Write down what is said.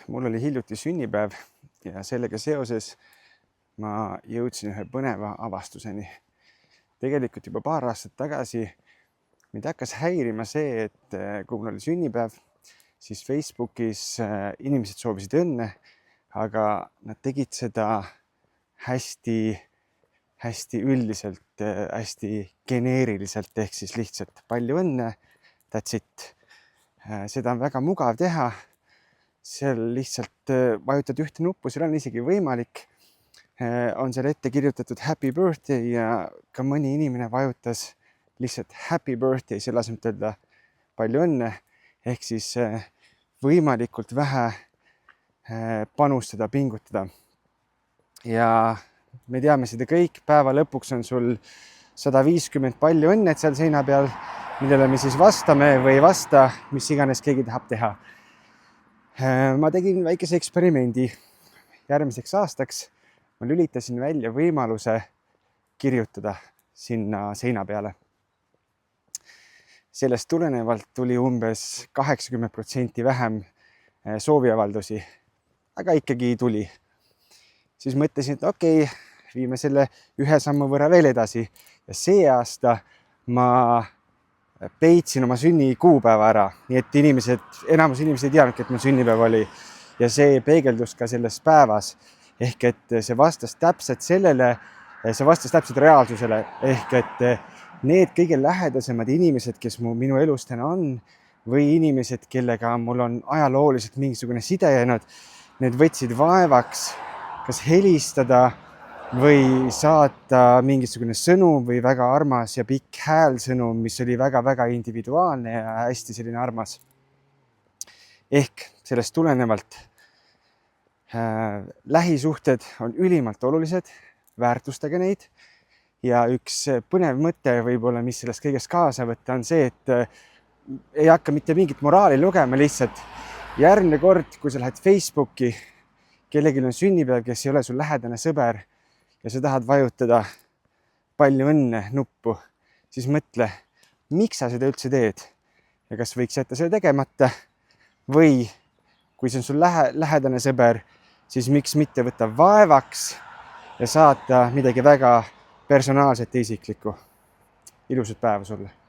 Mul oli hiljuti sünnipäev ja sellega seoses ma jõudsin ühe põneva avastuseni. Tegelikult juba paar aastat tagasi mind hakkas häirima see, et kui mul oli sünnipäev, siis Facebookis inimesed soovisid õnne, aga nad tegid seda hästi üldiselt, hästi geneeriliselt, ehk siis lihtsalt palju õnne, that's it. Seda on väga mugav teha. Seal lihtsalt vajutad ühte nuppu, seal on isegi võimalik. On seal ette kirjutatud happy birthday ja ka mõni inimene vajutas lihtsalt happy birthday, selle asemel öelda palju õnne, ehk siis võimalikult vähe panustada, pingutada. Ja me teame seda kõik, päeva lõpuks on sul 150 palju õnnet seal seina peal, millele me siis vastame või ei vasta, mis iganes keegi tahab teha. Ma tegin väikese eksperimendi. Järgmiseks aastaks ma lülitasin välja võimaluse kirjutada sinna seina peale. Sellest tulenevalt tuli umbes 80% vähem sooviavaldusi, aga ikkagi tuli. Siis mõtlesin, et okei, viime selle ühe sammu võrra veel edasi ja see aasta ma peitsin oma sünnikuupäeva ära, nii et enamus inimesed ei teadnudki, et mul sünnipäev oli ja see peegeldus ka selles päevas, ehk et see vastas täpselt sellele, see vastas täpselt reaalsusele, ehk et need kõige lähedasemad inimesed, kes minu elus täna on või inimesed, kellega mul on ajalooliselt mingisugune side jäänud, need võtsid vaevaks kas helistada või saata mingisugune sõnum või väga armas ja pikk häälsõnum, mis oli väga-väga individuaalne ja hästi selline armas. Ehk sellest tulenevalt lähisuhted on ülimalt olulised, väärtustage neid ja üks põnev mõte võib-olla, mis sellest kõigest kaasa võtta, on see, et ei hakka mitte mingit moraali lugema, lihtsalt järgmine kord, kui sa lähed Facebooki, kellelgi on sünnipäev, kes ei ole sul lähedane sõber, ja sa tahad vajutada palju õnne nuppu, siis mõtle, miks sa seda üldse teed ja kas võiks jätta seda tegemata või kui see on sul lähedane sõber, siis miks mitte võtta vaevaks ja saata midagi väga personaalset ja isiklikku. Ilusat päeva sulle!